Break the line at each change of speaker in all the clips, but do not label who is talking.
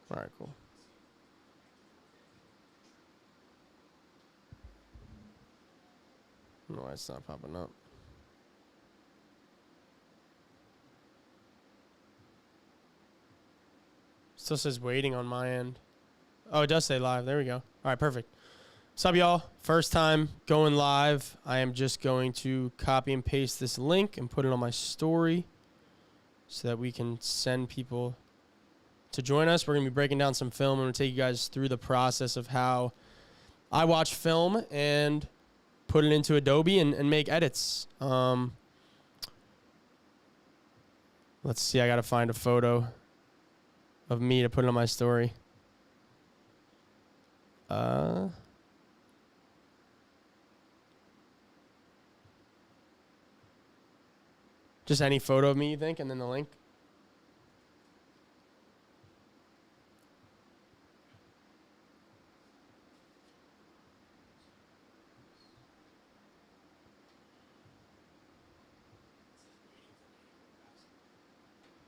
All right, cool. I don't know why it's not popping up. Still says waiting on my end. Oh, it does say live. There we go. All right, perfect. What's up, y'all? First time going live. I am just going to copy and paste this link and put it on my story so that we can send people to join us. We're going to be breaking down some film. I'm going to take you guys through the process of how I watch film and put it into Adobe and make edits. Let's see. I got to find a photo of me to put it on my story. Just any photo of me, you think, and then the link?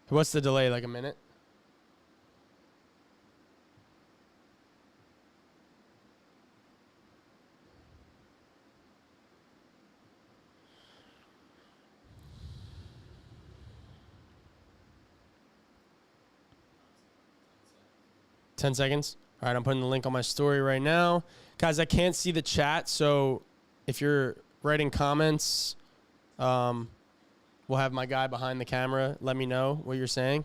What's the delay, like a minute? Ten seconds. All right, I'm putting the link on my story right now. Guys, I can't see the chat, so if you're writing comments, we'll have my guy behind the camera let me know what you're saying.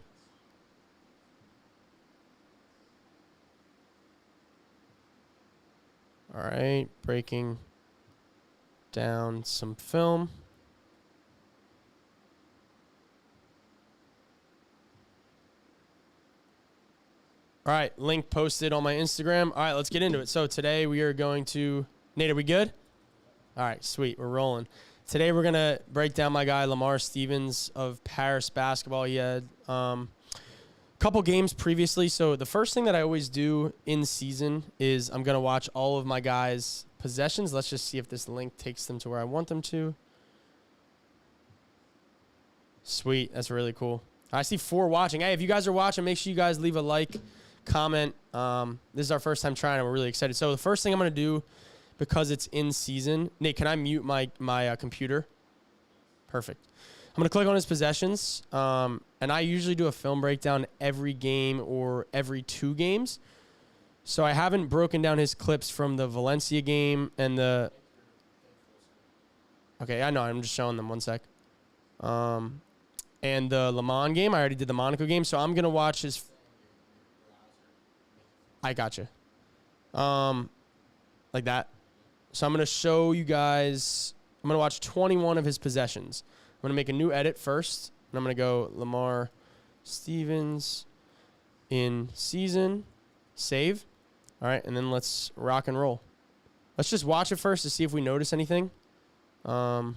All right, breaking down some film. All right, link posted on my Instagram. All right, let's get into it. So today we are going to... Nate, are we good? All right, sweet. We're rolling. Today we're going to break down my guy, Lamar Stevens of Paris basketball. He had a couple games previously. So the first thing that I always do in season is I'm going to watch all of my guys' possessions. Let's just see if this link takes them to where I want them to. Sweet. That's really cool. I see 4 watching. Hey, if you guys are watching, make sure you guys leave a like, comment. This is our first time trying it. We're really excited. So the first thing I'm going to do, because it's in season, Nate, can I mute my computer? Perfect. I'm going to click on his possessions, and I usually do a film breakdown every game or every 2 games. So I haven't broken down his clips from the Valencia game and the... Okay, I know. I'm just showing them. One sec. And the Le Mans game. I already did the Monaco game, so I'm going to watch his... I gotcha. Like that. So I'm going to show you guys... I'm going to watch 21 of his possessions. I'm going to make a new edit first, and I'm going to go Lamar Stevens in season. Save. All right, and then let's rock and roll. Let's just watch it first to see if we notice anything. This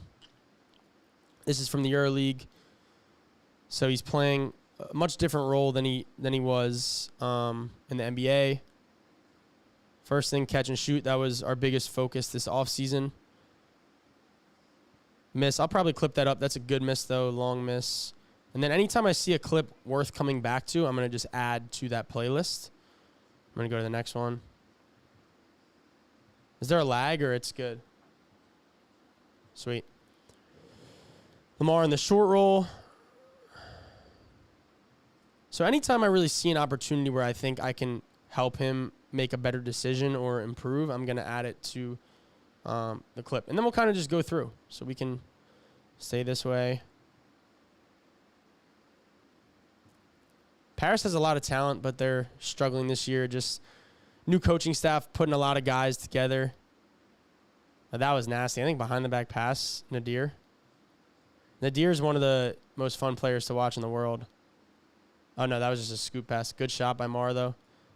is from the EuroLeague. So he's playing a much different role than he was in the NBA. First thing, catch and shoot. That was our biggest focus this offseason. Miss. I'll probably clip that up. That's a good miss, though. Long miss. And then anytime I see a clip worth coming back to, I'm going to just add to that playlist. I'm going to go to the next one. Is there a lag or it's good? Sweet. Lamar in the short roll. So anytime I really see an opportunity where I think I can help him make a better decision or improve, I'm going to add it to the clip. And then we'll kind of just go through so we can stay this way. Paris has a lot of talent, but they're struggling this year. Just new coaching staff putting a lot of guys together. That was nasty. I think behind the back pass, Nadir. Nadir is one of the most fun players to watch in the world. Oh, no, that was just a scoop pass. Good shot by Mar, though.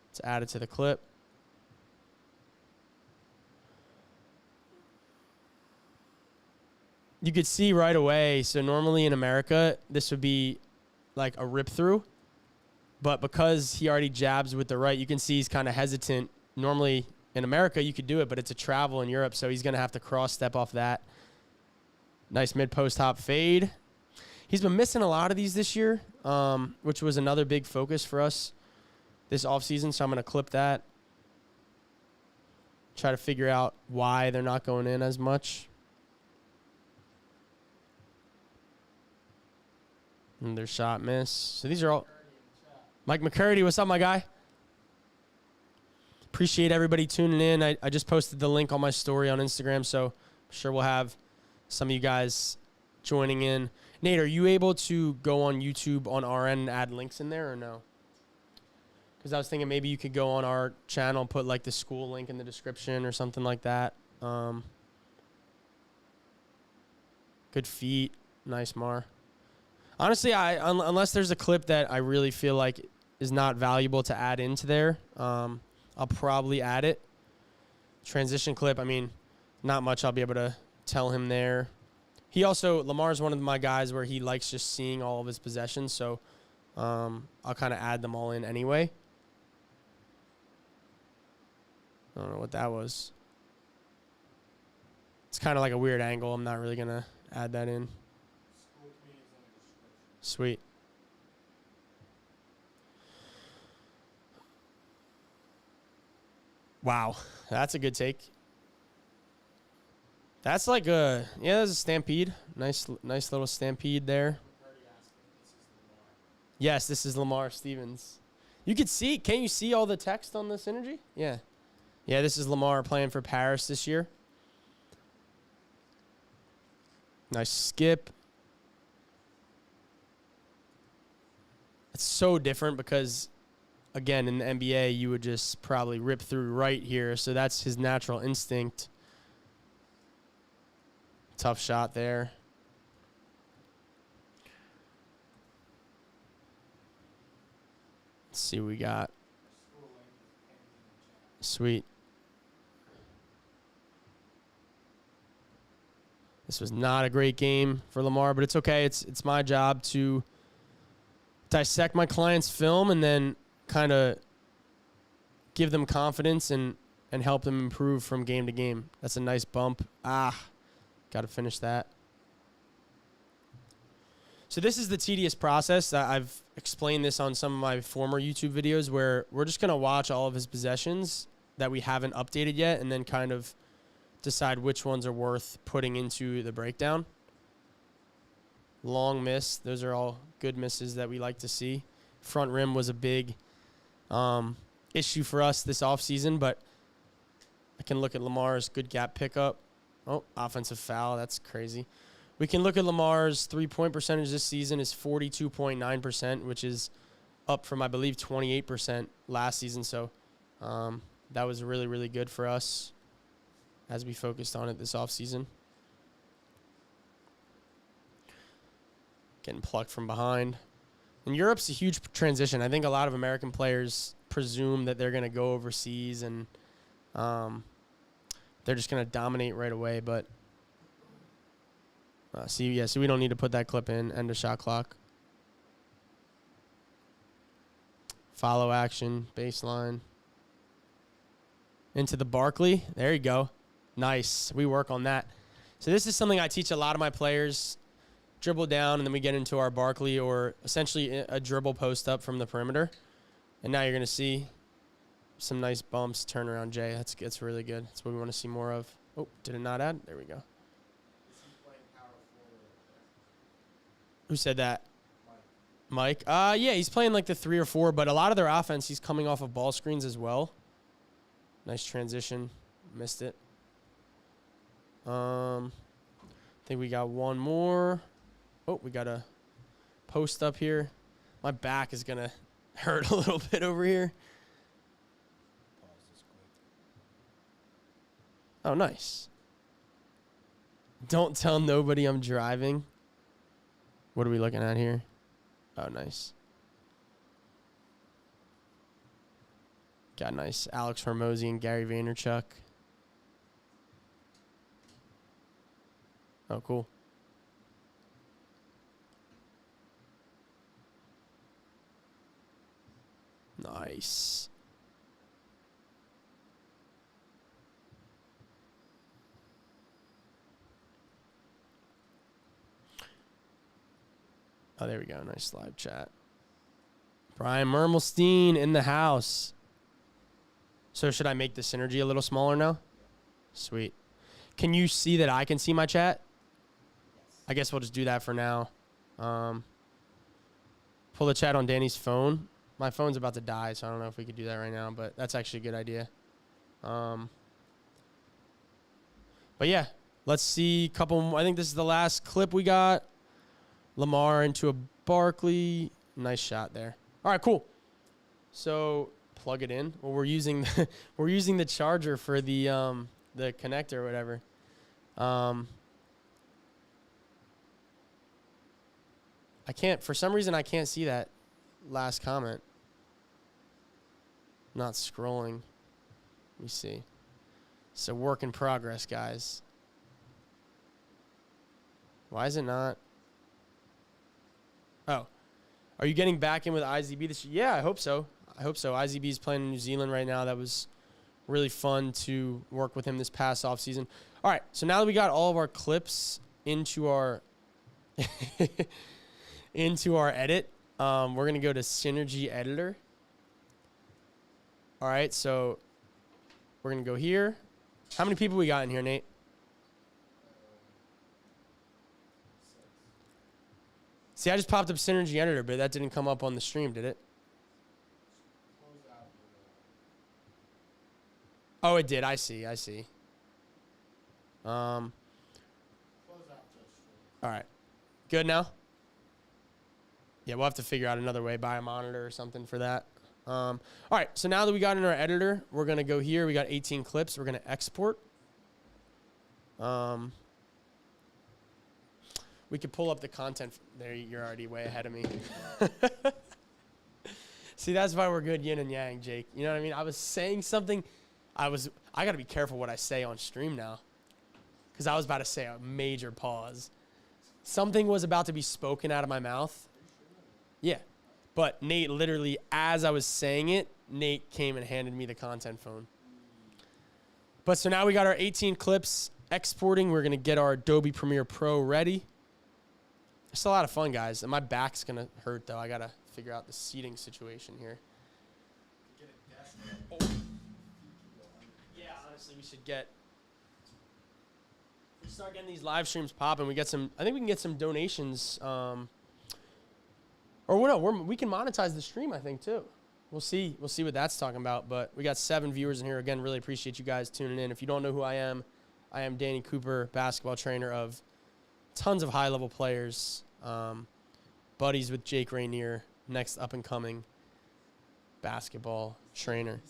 Let's add it to the clip. You could see right away. So normally in America, this would be like a rip through. But because he already jabs with the right, you can see he's kind of hesitant. Normally in America, you could do it, but it's a travel in Europe, so he's going to have to cross step off that. Nice mid-post hop fade. He's been missing a lot of these this year, which was another big focus for us this offseason, so I'm going to clip that. Try to figure out why they're not going in as much. And their shot miss. So these are all... Mike McCurdy, what's up, my guy? Appreciate everybody tuning in. I just posted the link on my story on Instagram, so I'm sure we'll have some of you guys joining in. Nate, are you able to go on YouTube on our end and add links in there or no? Because I was thinking maybe you could go on our channel and put like the school link in the description or something like that. Good feet. Nice, Mar. Honestly, unless there's a clip that I really feel like is not valuable to add into there, I'll probably add it. Transition clip, I mean, not much I'll be able to tell him there. He also, Lamar's one of my guys where he likes just seeing all of his possessions, so I'll kind of add them all in anyway. I don't know what that was. It's kind of like a weird angle. I'm not really going to add that in. Sweet. Wow, that's a good take. That's like a, yeah, that's a stampede. Nice little stampede there. Yes, this is Lamar Stevens. You could see, can't you see all the text on the Synergy? Yeah. Yeah, this is Lamar playing for Paris this year. Nice skip. It's so different because, again, in the NBA, you would just probably rip through right here. So that's his natural instinct. Tough shot there. Let's see what we got. Sweet. This was not a great game for Lamar, but it's okay. It's my job to dissect my client's film and then kind of give them confidence and help them improve from game to game. That's a nice bump. Got to finish that. So this is the tedious process. I've explained this on some of my former YouTube videos where we're just going to watch all of his possessions that we haven't updated yet and then kind of decide which ones are worth putting into the breakdown. Long miss. Those are all good misses that we like to see. Front rim was a big issue for us this offseason, but I can look at Lamar's good gap pickup. Oh, offensive foul. That's crazy. We can look at Lamar's three-point percentage this season is 42.9%, which is up from, I believe, 28% last season. So that was really, really good for us as we focused on it this offseason. Getting plucked from behind. And Europe's a huge transition. I think a lot of American players presume that they're going to go overseas and they're just going to dominate right away. But so we don't need to put that clip in. End of shot clock. Follow action, baseline. Into the Barkley. There you go. Nice. We work on that. So this is something I teach a lot of my players. Dribble down, and then we get into our Barkley or essentially a dribble post up from the perimeter. And now you're going to see some nice bumps, turnaround J. That's really good. That's what we want to see more of. Oh, did it not add? There we go. Who said that? Mike. Yeah, he's playing like the 3 or 4, but a lot of their offense, he's coming off of ball screens as well. Nice transition. Missed it. I think we got one more. Oh, we got a post up here. My back is going to hurt a little bit over here. Oh, nice. Don't tell nobody I'm driving. What are we looking at here? Oh, nice. Got nice Alex Hormozy and Gary Vaynerchuk. Oh, cool. Nice. Oh, there we go. Nice live chat. Brian Mermelstein in the house. So should I make the synergy a little smaller now? Sweet. Can you see that I can see my chat? I guess we'll just do that for now. Pull the chat on Danny's phone. My phone's about to die, so I don't know if we could do that right now, but that's actually a good idea. But yeah, let's see a couple. I think this is the last clip we got. Lamar into a Barkley. Nice shot there. All right, cool. So plug it in. Well, we're using the charger for the connector or whatever. I can't, for some reason I can't see that last comment. Not scrolling. Let me see. It's a work in progress, guys. Why is it not? Oh. Are you getting back in with IZB this year? Yeah, I hope so. I hope so. IZB is playing in New Zealand right now. That was really fun to work with him this past offseason. All right, so now that we got all of our clips into our into our edit, we're going to go to Synergy Editor. All right, so we're going to go here. How many people we got in here, Nate? See, I just popped up Synergy Editor, but that didn't come up on the stream, did it? Oh, it did. I see. All right. Good now? Yeah, we'll have to figure out another way, buy a monitor or something for that. All right, so now that we got in our editor, we're going to go here. We got 18 clips. We're going to export. We could pull up the content. There, you're already way ahead of me. See, that's why we're good yin and yang, Jake. You know what I mean? I was saying something. I got to be careful what I say on stream now, because I was about to say a major pause. Something was about to be spoken out of my mouth. Yeah. But Nate, literally, as I was saying it, Nate came and handed me the content phone. But so now we got our 18 clips exporting. We're going to get our Adobe Premiere Pro ready. It's a lot of fun, guys. And my back's going to hurt, though. I got to figure out the seating situation here. Oh. Yeah, honestly, we should get... If we start getting these live streams popping, we get some... I think we can get some donations... we can monetize the stream, I think, too. We'll see what that's talking about. But we got 7 viewers in here. Again, really appreciate you guys tuning in. If you don't know who I am Danny Cooper, basketball trainer of tons of high-level players. Buddies with Jake Rainier, next up-and-coming basketball trainer.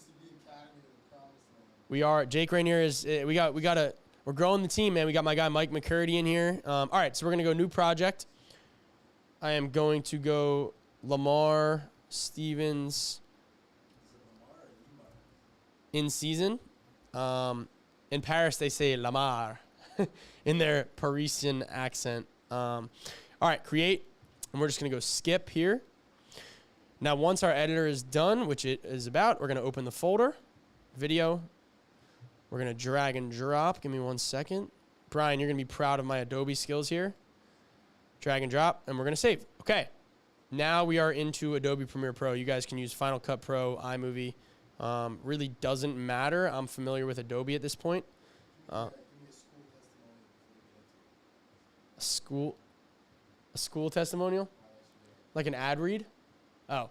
We are. Jake Rainier is. We're growing the team, man. We got my guy Mike McCurdy in here. All right, so we're gonna go new project. I am going to go Lamar Stevens in season. In Paris, they say Lamar in their Parisian accent. All right, create. And we're just going to go skip here. Now, once our editor is done, which it is about, we're going to open the folder, video. We're going to drag and drop. Give me 1 second. Brian, you're going to be proud of my Adobe skills here. Drag and drop, and we're going to save. Okay. Now we are into Adobe Premiere Pro. You guys can use Final Cut Pro, iMovie. Really doesn't matter. I'm familiar with Adobe at this point. A school testimonial? Like an ad read? Oh.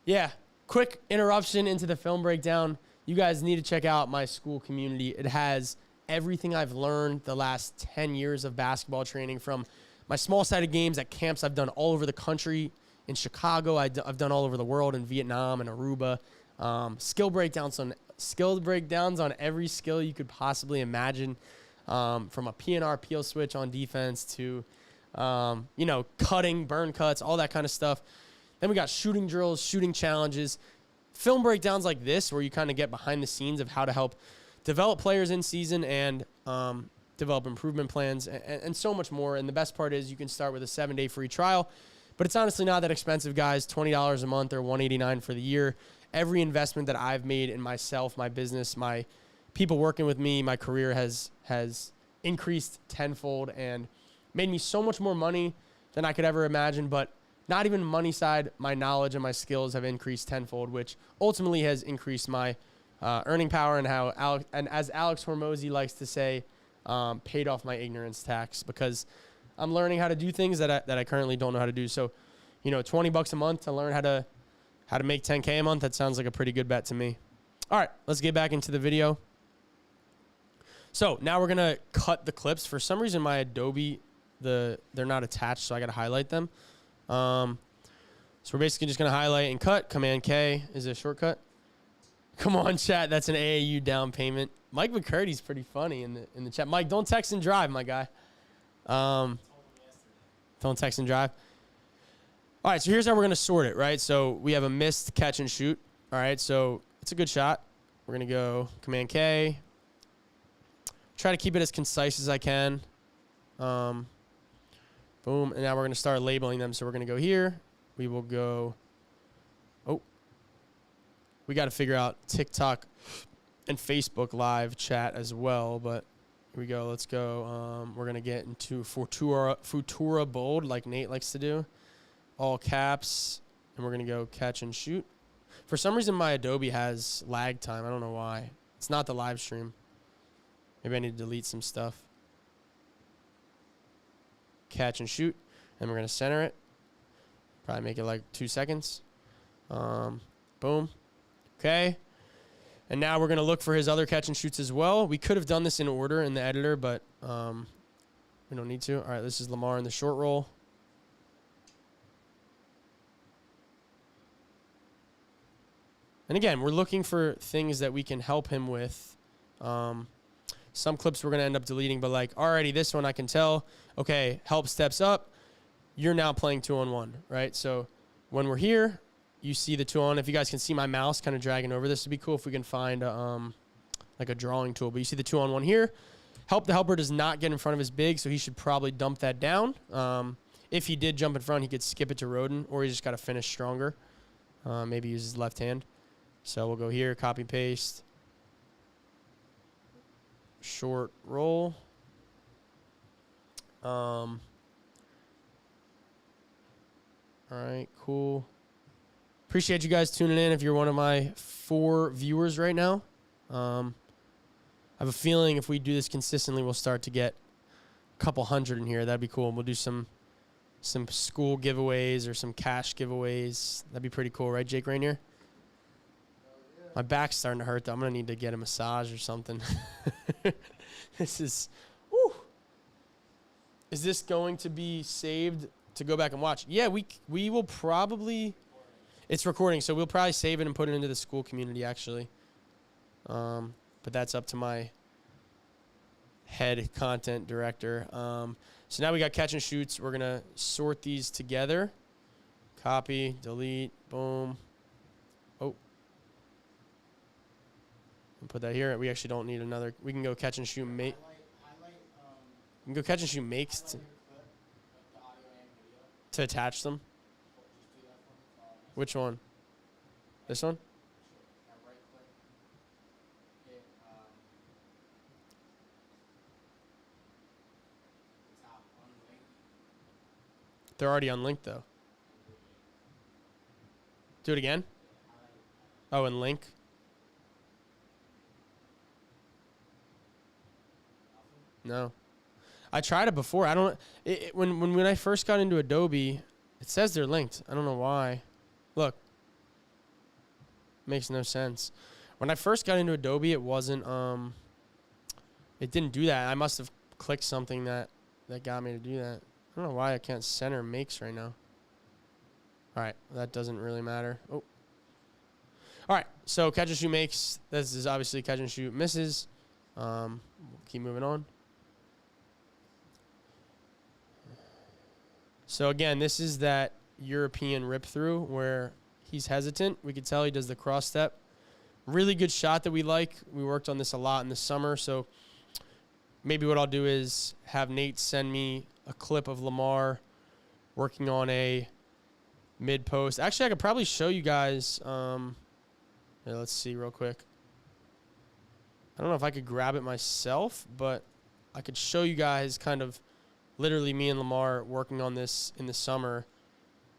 Yeah. Quick interruption into the film breakdown. You guys need to check out my school community. It has everything I've learned the last 10 years of basketball training, from my small-sided games at camps I've done all over the country. In Chicago, I've done all over the world, in Vietnam and Aruba. Skill breakdowns on every skill you could possibly imagine, from a PNR peel switch on defense to, cutting, burn cuts, all that kind of stuff. Then we got shooting drills, shooting challenges, film breakdowns like this, where you kind of get behind the scenes of how to help develop players in season and develop improvement plans and so much more. And the best part is you can start with a 7-day free trial. But it's honestly not that expensive, guys. $20 a month or $189 for the year. Every investment that I've made in myself, my business, my people working with me, my career has increased tenfold and made me so much more money than I could ever imagine. But not even money side, my knowledge and my skills have increased tenfold, which ultimately has increased my earning power and as Alex Hormozy likes to say, paid off my ignorance tax, because I'm learning how to do things that I currently don't know how to do. So, you know, $20 a month to learn how to make 10K a month, that sounds like a pretty good bet to me. All right, let's get back into the video. So now we're gonna cut the clips. For some reason, my Adobe, they're not attached, so I gotta highlight them. So we're basically just gonna highlight and cut. Command K is a shortcut. Come on, chat. That's an AAU down payment. Mike McCurdy's pretty funny in the chat. Mike, don't text and drive, my guy. Don't text and drive. All right, so here's how we're gonna sort it, right? So we have a missed catch and shoot. All right, so it's a good shot. We're gonna go Command K. Try to keep it as concise as I can. Boom, and now we're gonna start labeling them. So we're gonna go here. We will go, oh, we gotta figure out TikTok and Facebook live chat as well, but here we go, let's go. We're gonna get into Futura bold like Nate likes to do. All caps, and we're gonna go catch and shoot. For some reason, my Adobe has lag time. I don't know why. It's not the live stream. Maybe I need to delete some stuff. Catch and shoot, and we're gonna center it. Probably make it like 2 seconds. Boom. Okay. And now we're gonna look for his other catch and shoots as well. We could have done this in order in the editor, but we don't need to. All right, this is Lamar in the short roll. And again, we're looking for things that we can help him with. Some clips we're going to end up deleting, but like already this one I can tell, okay, help steps up. You're now playing 2-on-1, right? So when we're here, you see the 2-on. If you guys can see my mouse kind of dragging over this, would be cool if we can find like a drawing tool. But you see the 2-on-1 here. The helper does not get in front of his big, so he should probably dump that down. If he did jump in front, he could skip it to Roden, or he just got to finish stronger. Maybe use his left hand. So we'll go here, copy, paste. Short roll. All right, cool. Appreciate you guys tuning in if you're one of my 4 viewers right now. I have a feeling if we do this consistently, we'll start to get a couple hundred in here. That'd be cool. We'll do some school giveaways or some cash giveaways. That'd be pretty cool, right, Jake Rainier? My back's starting to hurt, though. I'm going to need to get a massage or something. This is, whew. Is this going to be saved to go back and watch? Yeah, we will probably, it's recording, so we'll probably save it and put it into the school community, actually. But that's up to my head content director. So now we got catch and shoots. We're going to sort these together. Copy, delete, boom. Put that here. We actually don't need another. We can go catch and shoot make. We can go catch and shoot makes to attach them. Which one? This one? They're already unlinked though. Do it again. Oh, and link. No, I tried it before. I don't. When I first got into Adobe, it says they're linked. I don't know why. Look, makes no sense. When I first got into Adobe, it wasn't. It didn't do that. I must have clicked something that got me to do that. I don't know why I can't center makes right now. All right, that doesn't really matter. Oh. All right, so catch and shoot makes. This is obviously catch and shoot misses. We'll keep moving on. So again, this is that European rip through where he's hesitant. We could tell he does the cross step. Really good shot that we like. We worked on this a lot in the summer. So maybe what I'll do is have Nate send me a clip of Lamar working on a mid post. Actually, I could probably show you guys. Here, let's see real quick. I don't know if I could grab it myself, but I could show you guys kind of literally me and Lamar working on this in the summer.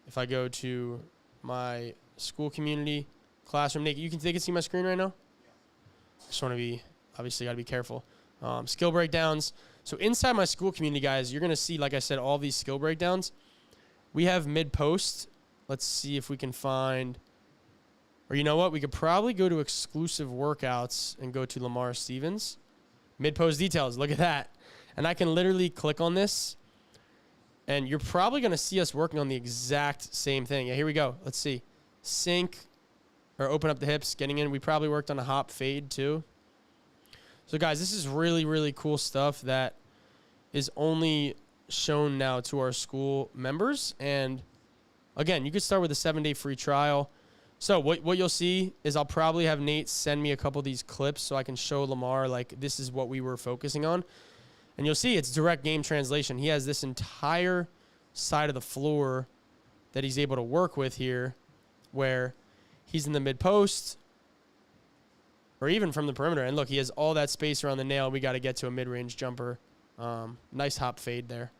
if I go to my school community classroom, Nick, they can see my screen right now? Just want to be, obviously got to be careful. Skill breakdowns. So inside my school community, guys, you're going to see, like I said, all these skill breakdowns. We have mid-post. Let's see if we can find, or you know what? We could probably go to exclusive workouts and go to Lamar Stevens. Mid-post details. Look at that. And I can literally click on this, and you're probably going to see us working on the exact same thing. Yeah, here we go. Let's see. Sink, or open up the hips, getting in. We probably worked on a hop fade too. So, guys, this is really, really cool stuff that is only shown now to our school members. And, again, you could start with a 7-day free trial. So what you'll see is I'll probably have Nate send me a couple of these clips so I can show Lamar, like, this is what we were focusing on. And you'll see it's direct game translation. He has this entire side of the floor that he's able to work with here where he's in the mid-post or even from the perimeter. And, look, he has all that space around the nail. We got to get to a mid-range jumper. Nice hop fade there.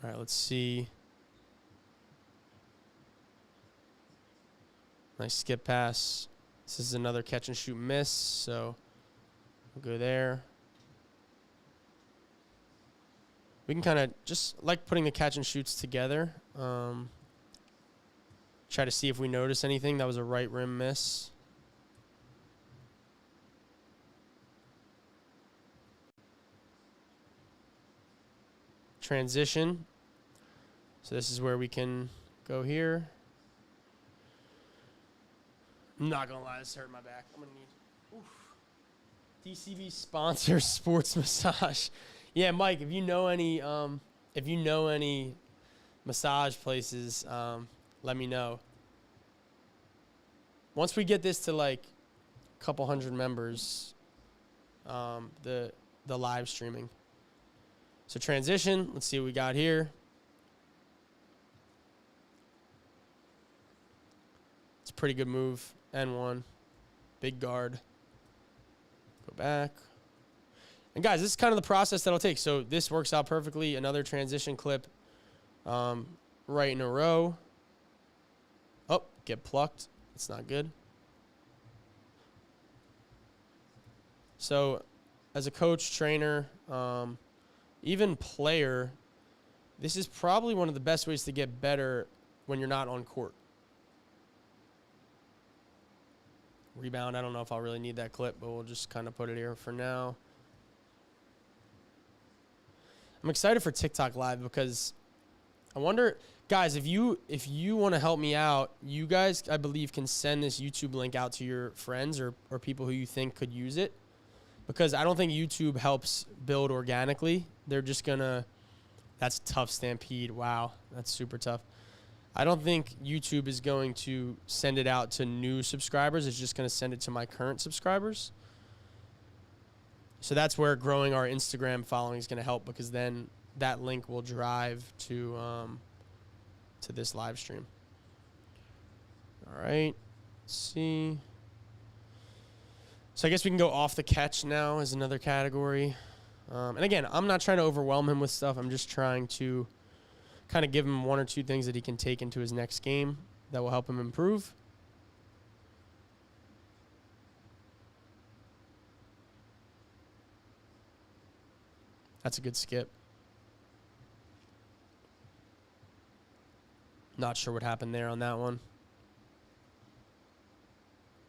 All right, let's see. Nice skip pass. This is another catch and shoot miss, so we'll go there. We can kind of just like putting the catch and shoots together. Try to see if we notice anything. That was a right rim miss. Transition. So this is where we can go here. I'm not gonna lie, this hurt my back. I'm gonna need DCB sponsor sports massage. Yeah, Mike, if you know any massage places, let me know. Once we get this to like a couple hundred members, the live streaming. So transition, let's see what we got here. It's a pretty good move. N1, big guard. Go back. And guys, this is kind of the process that I'll take. So this works out perfectly. Another transition clip right in a row. Oh, get plucked. That's not good. So as a coach, trainer, even player, this is probably one of the best ways to get better when you're not on court. Rebound, I don't know if I'll really need that clip, but we'll just kind of put it here for now. I'm excited for TikTok Live because I wonder, guys, if you want to help me out, you guys, I believe, can send this YouTube link out to your friends or people who you think could use it. Because I don't think YouTube helps build organically. They're just going to, that's tough, Stampede. Wow, that's super tough. I don't think YouTube is going to send it out to new subscribers. It's just going to send it to my current subscribers. So that's where growing our Instagram following is going to help, because then that link will drive to this live stream. All right. Let's see. So I guess we can go off the catch now as another category. And again, I'm not trying to overwhelm him with stuff. I'm just trying to kind of give him one or two things that he can take into his next game that will help him improve. That's a good skip. Not sure what happened there on that one.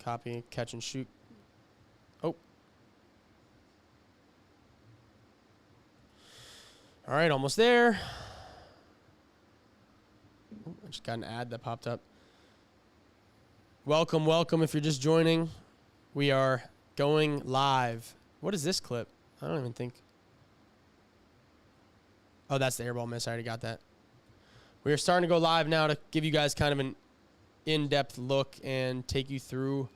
Copy, catch and shoot. Oh. All right, almost there. I just got an ad that popped up. Welcome, welcome. If you're just joining, we are going live. What is this clip? I don't even think. Oh, that's the airball miss. I already got that. We are starting to go live now to give you guys kind of an in-depth look and take you through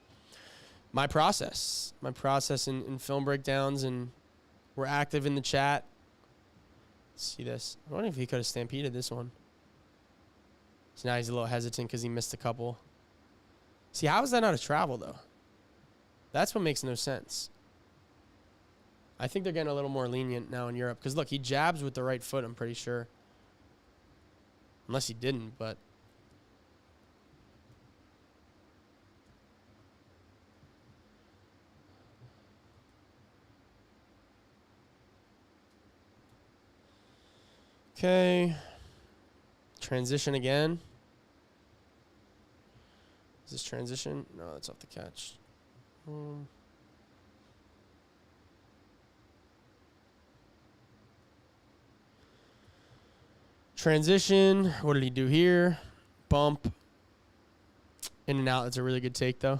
my process in film breakdowns, and we're active in the chat. Let's see this. I wonder if he could have stampeded this one. So now he's a little hesitant because he missed a couple. See, how is that not a travel, though? That's what makes no sense. I think they're getting a little more lenient now in Europe. Because, look, he jabs with the right foot, I'm pretty sure. Unless he didn't, but... Okay. Transition again. Is this transition? No, that's off the catch. Transition. What did he do here? Bump. In and out. That's a really good take, though.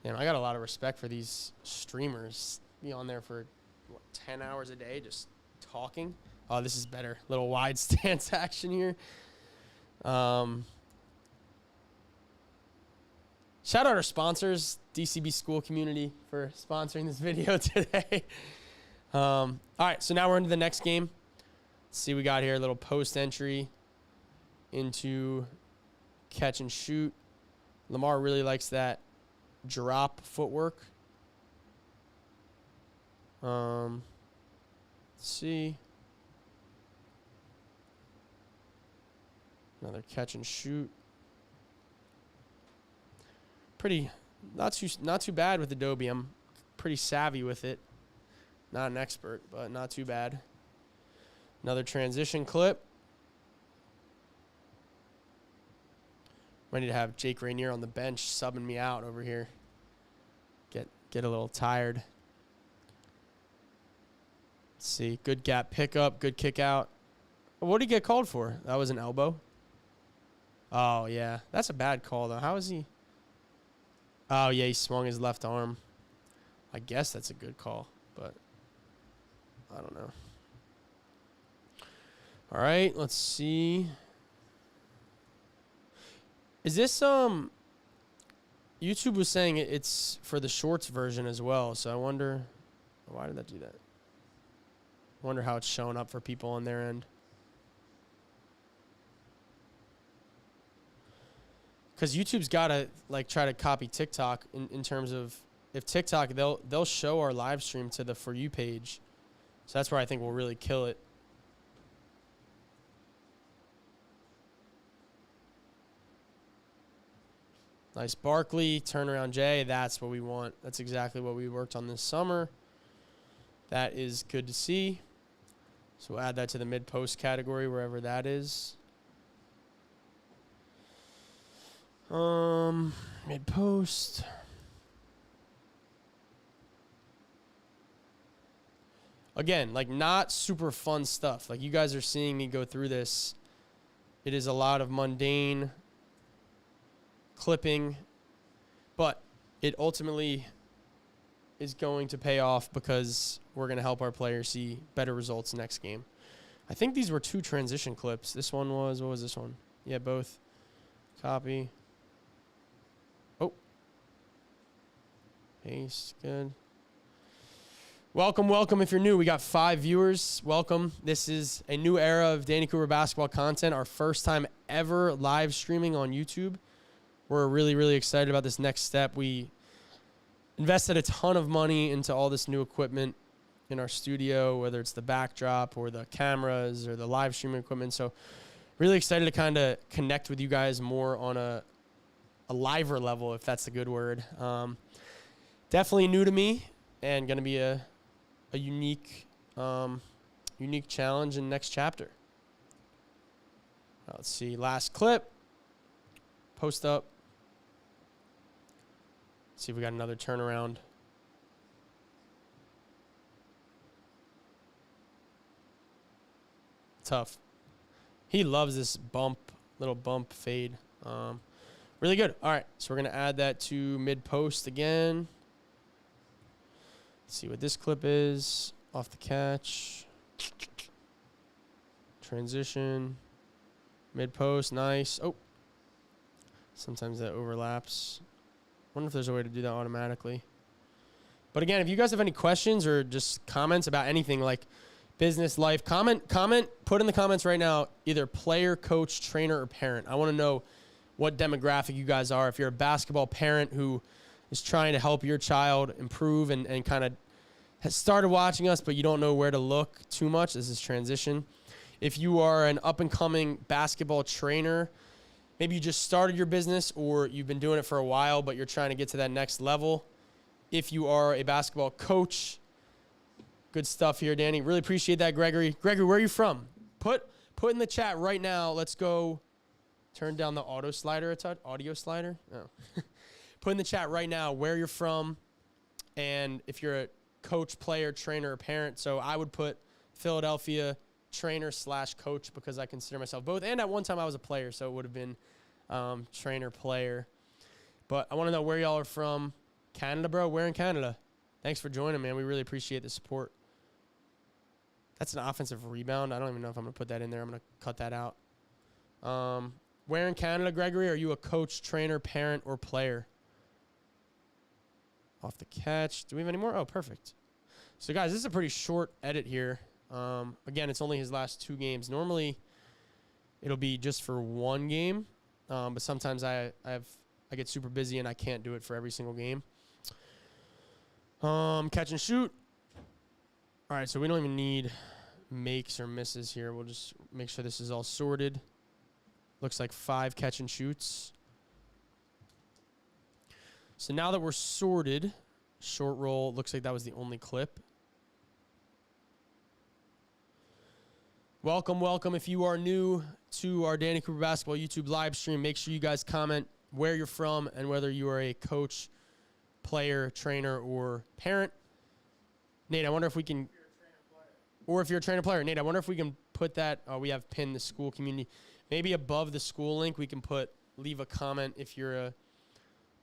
Damn, I got a lot of respect for these streamers. Be on there for, what, 10 hours a day just talking. Oh, this is better. Little wide stance action here. Shout out our sponsors, DCB School Community, for sponsoring this video today. All right, so now we're into the next game. Let's see, we got here a little post entry into catch and shoot. Lamar really likes that drop footwork. Let's see. Another catch and shoot. Pretty, not too bad with Adobe. I'm pretty savvy with it. Not an expert, but not too bad. Another transition clip. Might need to have Jake Rainier on the bench subbing me out over here. Get a little tired. Let's see. Good gap pickup. Good kick out. What did he get called for? That was an elbow. Oh, yeah. That's a bad call, though. How is he? Oh, yeah, he swung his left arm. I guess that's a good call, but I don't know. All right, let's see. Is this, YouTube was saying it's for the shorts version as well, so I wonder, why did that do that? I wonder how it's showing up for people on their end. Because YouTube's got to like try to copy TikTok in terms of if TikTok, they'll show our live stream to the For You page. So that's where I think we'll really kill it. Nice Barkley, turnaround J. That's what we want. That's exactly what we worked on this summer. That is good to see. So we'll add that to the mid-post category, wherever that is. Mid-post. Again, like not super fun stuff. Like you guys are seeing me go through this. It is a lot of mundane clipping, but it ultimately is going to pay off because we're going to help our players see better results next game. I think these were 2 transition clips. This one was, what was this one? Yeah, both. Copy. Oh. Paste, good. Welcome, welcome. If you're new, we got 5 viewers. Welcome. This is a new era of Danny Cooper basketball content. Our first time ever live streaming on YouTube. We're really, really excited about this next step. We invested a ton of money into all this new equipment in our studio, whether it's the backdrop or the cameras or the live streaming equipment. So really excited to kind of connect with you guys more on a liver level, if that's a good word. Definitely new to me and going to be a unique challenge in next chapter. Let's see. Last clip. Post up. See if we got another turnaround. Tough. He loves this little bump fade. Really good. All right, so we're going to add that to mid-post again. Let's see what this clip is. Off the catch. Transition. Mid-post, nice. Oh. Sometimes that overlaps. Wonder if there's a way to do that automatically. But again, if you guys have any questions or just comments about anything like business, life, comment, put in the comments right now, either player, coach, trainer, or parent. I want to know what demographic you guys are. If you're a basketball parent who is trying to help your child improve and kind of has started watching us, but you don't know where to look too much, this is transition. If you are an up-and-coming basketball trainer, maybe you just started your business or you've been doing it for a while, but you're trying to get to that next level. If you are a basketball coach, good stuff here, Danny. Really appreciate that, Gregory. Gregory, where are you from? Put in the chat right now. Let's go turn down the audio slider a touch. Audio slider? Oh. Put in the chat right now where you're from and if you're a coach, player, trainer, or parent. So I would put Philadelphia trainer/coach because I consider myself both. And at one time I was a player, so it would have been trainer, player. But I want to know where y'all are from. Canada, bro? Where in Canada? Thanks for joining, man. We really appreciate the support. That's an offensive rebound. I don't even know if I'm going to put that in there. I'm going to cut that out. Where in Canada, Gregory? Are you a coach, trainer, parent, or player? Off the catch. Do we have any more? Oh, perfect. So, guys, this is a pretty short edit here. Again, it's only his last 2 games. Normally, it'll be just for 1 game, but sometimes I get super busy and I can't do it for every single game. Catch and shoot. All right, so we don't even need makes or misses here. We'll just make sure this is all sorted. Looks like 5 catch and shoots. So now that we're sorted, short roll, looks like that was the only clip. Welcome, welcome. If you are new to our Danny Cooper Basketball YouTube live stream, make sure you guys comment where you're from and whether you are a coach, player, trainer, or parent. Nate, I wonder if we can, or if you're a trainer player. Nate, I wonder if we can put that, we have pinned the school community. Maybe above the school link, we can leave a comment if you're a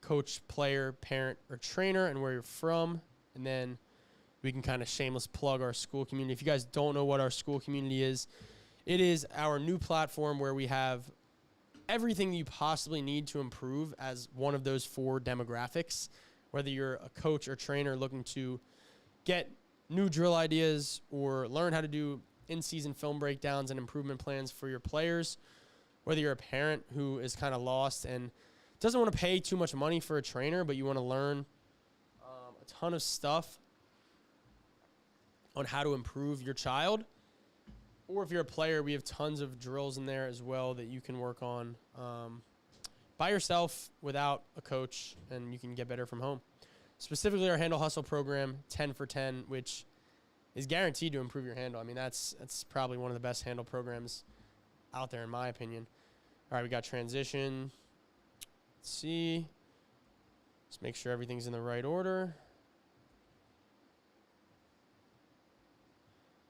coach, player, parent, or trainer and where you're from. And then we can kind of shameless plug our school community. If you guys don't know what our school community is, it is our new platform where we have everything you possibly need to improve as one of those 4 demographics. Whether you're a coach or trainer looking to get new drill ideas or learn how to do in-season film breakdowns and improvement plans for your players, whether you're a parent who is kind of lost and doesn't want to pay too much money for a trainer, but you want to learn a ton of stuff on how to improve your child. Or if you're a player, we have tons of drills in there as well that you can work on by yourself without a coach, and you can get better from home. Specifically, our Handle Hustle program, 10 for 10, which is guaranteed to improve your handle. I mean, that's probably one of the best handle programs out there, in my opinion. All right, we got transition. Let's see. Let's make sure everything's in the right order.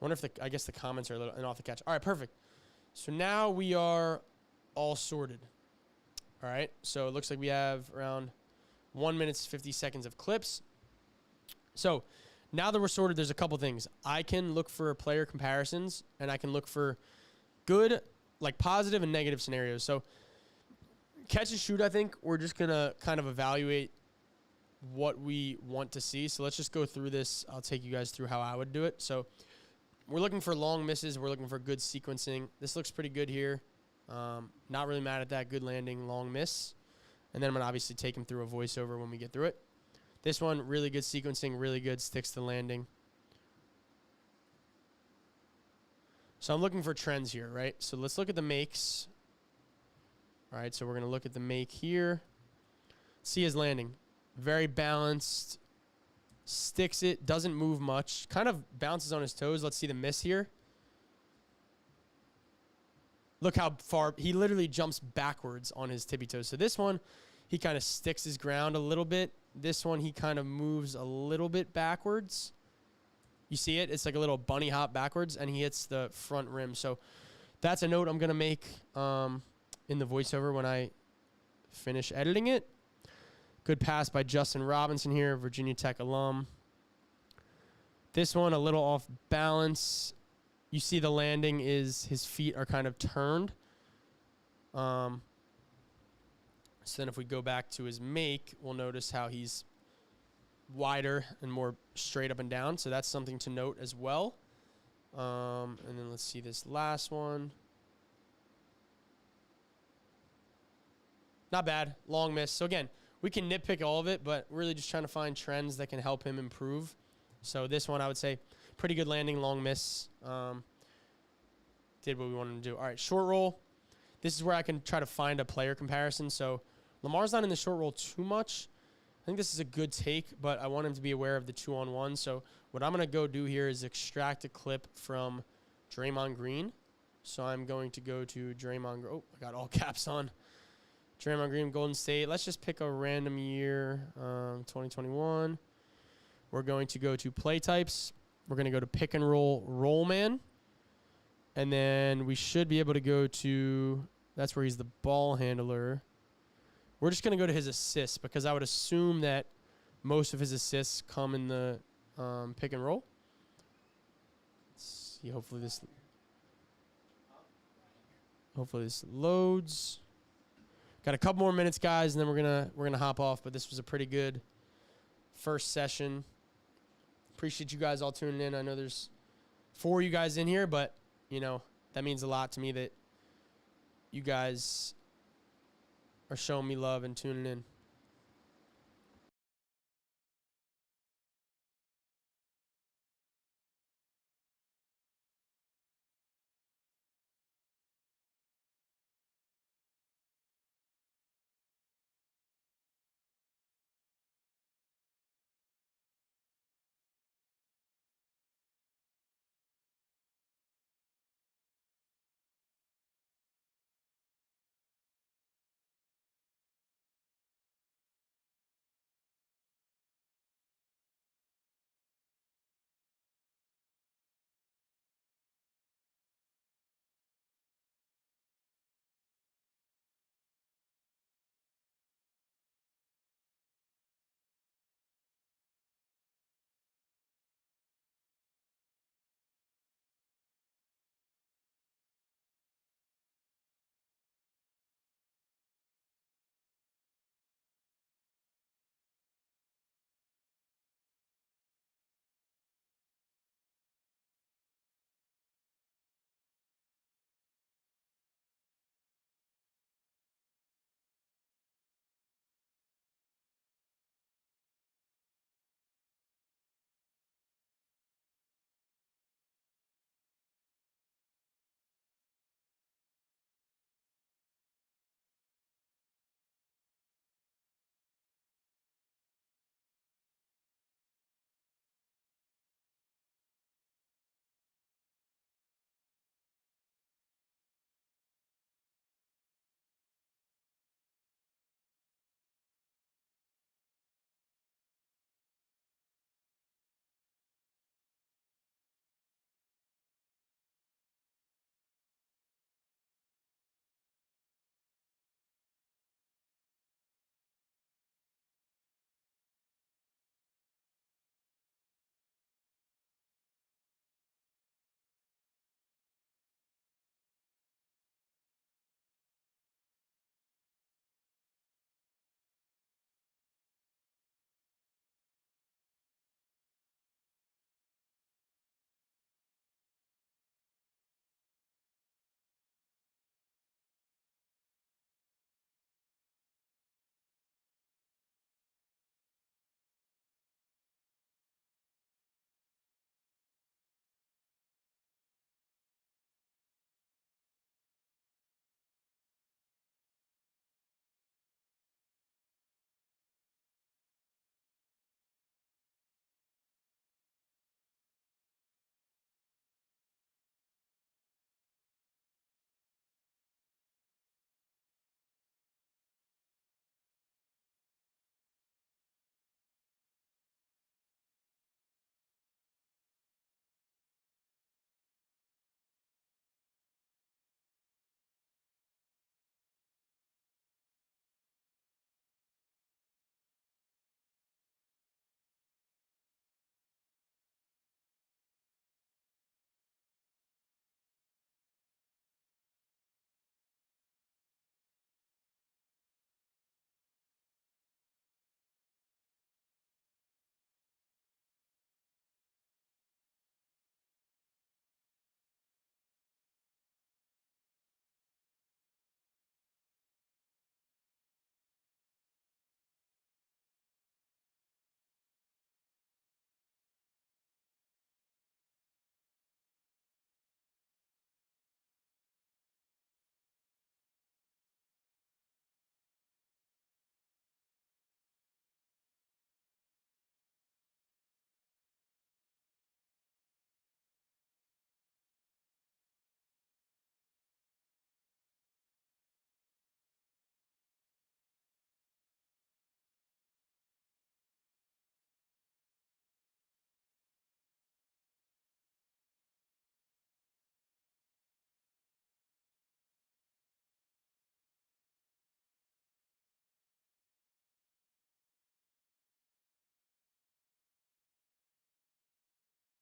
I wonder if I guess the comments are a little and off the catch. All right, perfect. So now we are all sorted. All right, so it looks like we have around 1 minute, 50 seconds of clips. So now that we're sorted, there's a couple things. I can look for player comparisons, and I can look for good, like positive and negative scenarios. So catch and shoot, I think we're just going to kind of evaluate what we want to see. So let's just go through this. I'll take you guys through how I would do it. So we're looking for long misses. We're looking for good sequencing. This looks pretty good here. Not really mad at that. Good landing, long miss. And then I'm going to obviously take him through a voiceover when we get through it. This one, really good sequencing, really good, sticks to landing. So I'm looking for trends here, right? So let's look at the makes. All right, so we're going to look at the make here. See his landing. Very balanced. Sticks it, doesn't move much. Kind of bounces on his toes. Let's see the miss here. Look how far, he literally jumps backwards on his tippy toes. So this one, he kind of sticks his ground a little bit. This one, he kind of moves a little bit backwards. You see it? It's like a little bunny hop backwards, and he hits the front rim. So that's a note I'm going to make in the voiceover when I finish editing it. Good pass by Justin Robinson here, Virginia Tech alum. This one, a little off balance. You see the landing is his feet are kind of turned. So then if we go back to his make, we'll notice how he's wider and more straight up and down. So that's something to note as well. And then let's see this last one. Not bad. Long miss. So again, we can nitpick all of it, but really just trying to find trends that can help him improve. So this one, I would say, pretty good landing, long miss. Did what we wanted to do. All right, short roll. This is where I can try to find a player comparison. So Lamar's not in the short roll too much. I think this is a good take, but I want him to be aware of the 2-on-1. So what I'm going to go do here is extract a clip from Draymond Green. So I'm going to go to Draymond. Oh, I got all caps on. Draymond Green, Golden State. Let's just pick a random year, 2021. We're going to go to play types. We're going to go to pick and roll, roll man. And then we should be able to go to, that's where he's the ball handler. We're just going to go to his assists because I would assume that most of his assists come in the pick and roll. Let's see, hopefully this loads. Got a couple more minutes, guys, and then we're gonna hop off. But this was a pretty good first session. Appreciate you guys all tuning in. I know there's 4 of you guys in here, but you know that means a lot to me that you guys are showing me love and tuning in.